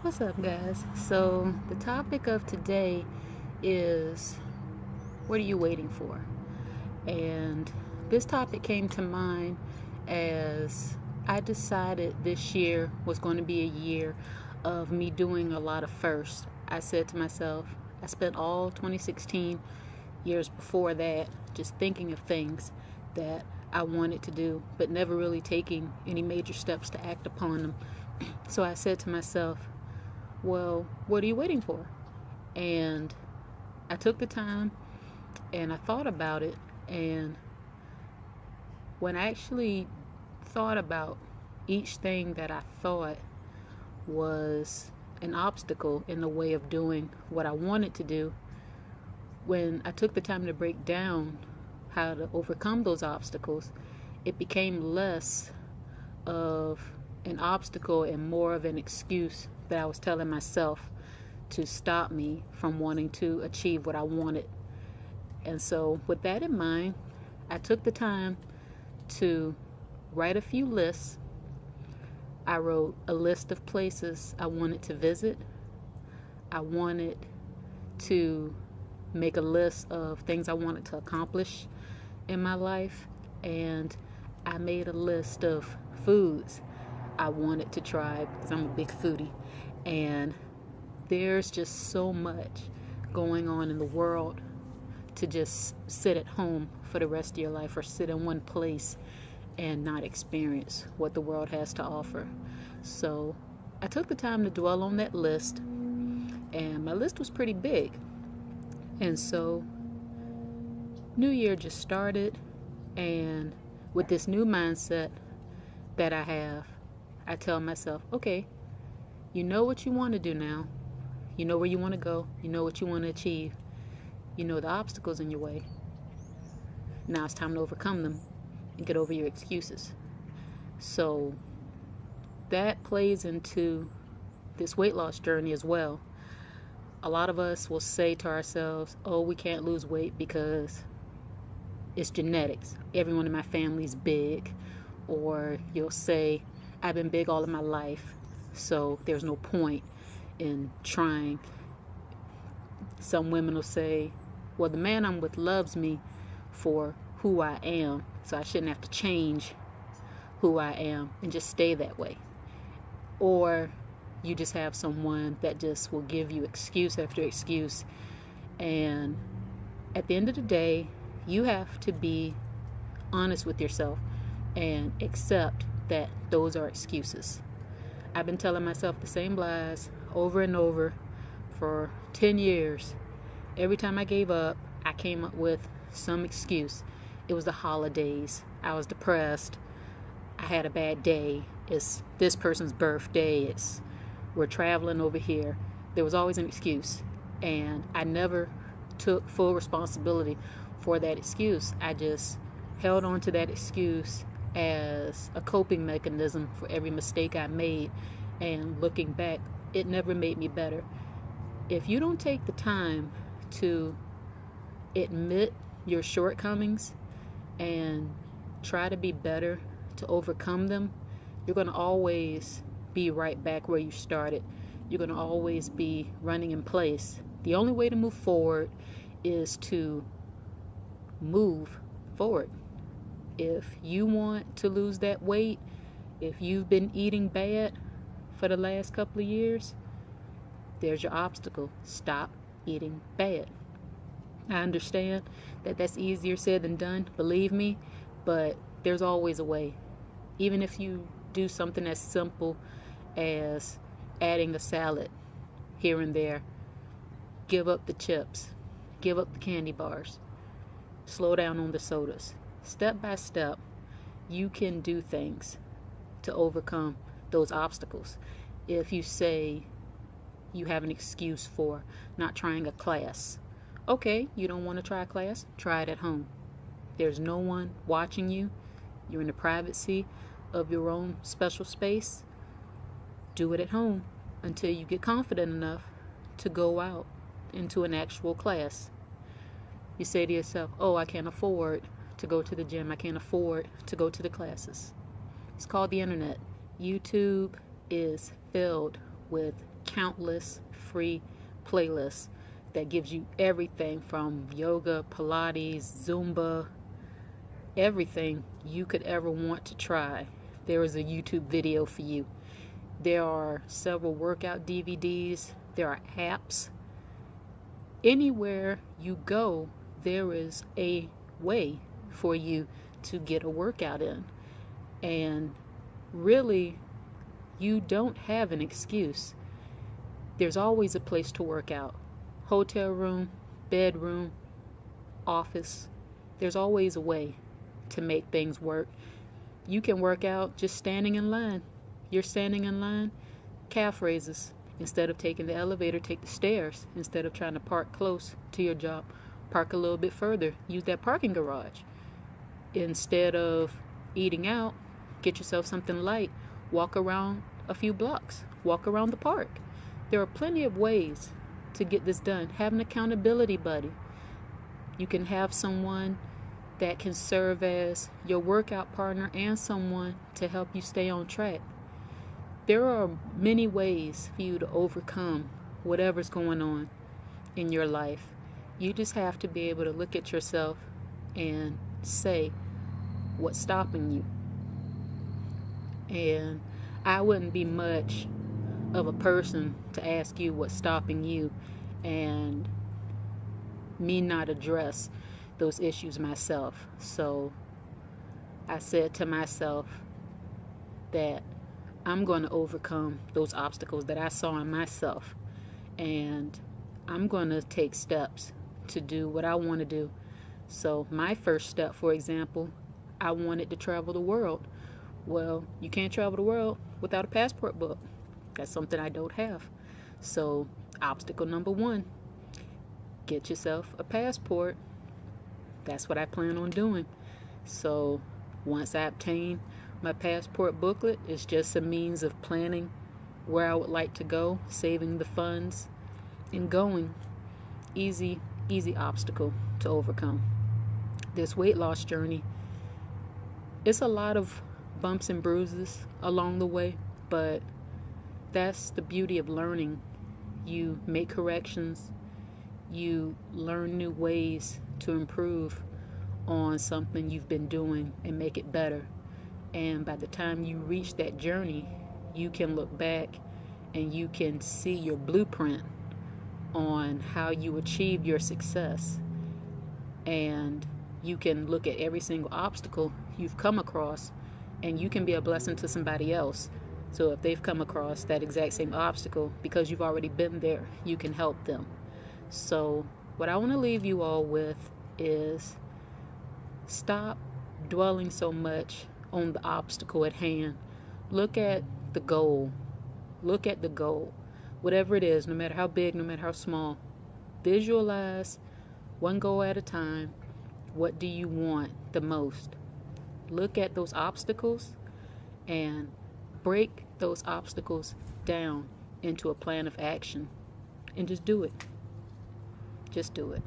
What's up, guys? So, the topic of today is what are you waiting for? And this topic came to mind as I decided this year was going to be a year of me doing a lot of firsts. I said to myself, I spent all 2016, years before that, just thinking of things that I wanted to do, but never really taking any major steps to act upon them. So I said to myself, well, what are you waiting for? And I took the time and I thought about it. And when I actually thought about each thing that I thought was an obstacle in the way of doing what I wanted to do, when I took the time to break down how to overcome those obstacles, it became less of an obstacle and more of an excuse that I was telling myself to stop me from wanting to achieve what I wanted. And so, with that in mind, I took the time to write a few lists. I wrote a list of places I wanted to visit. I wanted to make a list of things I wanted to accomplish in my life. And I made a list of foods I wanted to try because I'm a big foodie. And there's just so much going on in the world to just sit at home for the rest of your life or sit in one place and not experience what the world has to offer. So I took the time to dwell on that list, and my list was pretty big. And so New Year just started, and with this new mindset that I have, I tell myself, okay, you know what you want to do now. You know where you want to go. You know what you want to achieve. You know the obstacles in your way. Now it's time to overcome them and get over your excuses. So that plays into this weight loss journey as well. A lot of us will say to ourselves, oh, we can't lose weight because it's genetics. Everyone in my family is big. Or you'll say, I've been big all of my life, so there's no point in trying. Some women will say, well, the man I'm with loves me for who I am, so I shouldn't have to change who I am and just stay that way. Or you just have someone that just will give you excuse after excuse. And at the end of the day, you have to be honest with yourself and accept that those are excuses. I've been telling myself the same lies over and over for 10 years. Every time I gave up, I came up with some excuse. It was the holidays. I was depressed. I had a bad day. It's this person's birthday. We're traveling over here. There was always an excuse. And I never took full responsibility for that excuse. I just held on to that excuse as a coping mechanism for every mistake I made. And looking back, it never made me better. If you don't take the time to admit your shortcomings and try to be better to overcome them, you're going to always be right back where you started. You're going to always be running in place. The only way to move forward is to move forward. If you want to lose that weight, if you've been eating bad for the last couple of years, there's your obstacle. Stop eating bad. I understand that that's easier said than done, believe me, but there's always a way. Even if you do something as simple as adding a salad here and there, give up the chips, give up the candy bars, slow down on the sodas. Step by step, you can do things to overcome those obstacles. If you say you have an excuse for not trying a class, okay, you don't want to try a class, try it at home. There's no one watching you. You're in the privacy of your own special space. Do it at home until you get confident enough to go out into an actual class. You say to yourself, oh, I can't afford to go to the gym. I can't afford to go to the classes. It's called the internet. YouTube is filled with countless free playlists that gives you everything from yoga, Pilates, Zumba, everything you could ever want to try. There is a YouTube video for you. There are several workout DVDs. There are apps. Anywhere you go, there is a way for you to get a workout in. And really, you don't have an excuse. There's always a place to work out. Hotel room, bedroom, office. There's always a way to make things work. You can work out just standing in line. You're standing in line, calf raises. Instead of taking the elevator, take the stairs. Instead of trying to park close to your job, park a little bit further. Use that parking garage. Instead of eating out, get yourself something light. Walk around a few blocks. Walk around the park. There are plenty of ways to get this done. Have an accountability buddy. You can have someone that can serve as your workout partner and someone to help you stay on track. There are many ways for you to overcome whatever's going on in your life. You just have to be able to look at yourself and say what's stopping you. And I wouldn't be much of a person to ask you what's stopping you and me not address those issues myself. So I said to myself that I'm going to overcome those obstacles that I saw in myself, and I'm going to take steps to do what I want to do. So my first step, for example, I wanted to travel the world. Well, you can't travel the world without a passport book. That's something I don't have. So obstacle number one, get yourself a passport. That's what I plan on doing. So once I obtain my passport booklet, it's just a means of planning where I would like to go, saving the funds, and going. Easy obstacle to overcome. This weight loss journey, it's a lot of bumps and bruises along the way, but that's the beauty of learning. You make corrections, you learn new ways to improve on something you've been doing and make it better. And by the time you reach that journey, you can look back and you can see your blueprint on how you achieve your success. And you can look at every single obstacle you've come across, and you can be a blessing to somebody else. So if they've come across that exact same obstacle, because you've already been there, you can help them. So what I want to leave you all with is stop dwelling so much on the obstacle at hand. Look at the goal. Look at the goal. Whatever it is, no matter how big, no matter how small. Visualize one goal at a time. What do you want the most? Look at those obstacles and break those obstacles down into a plan of action. And just do it. Just do it.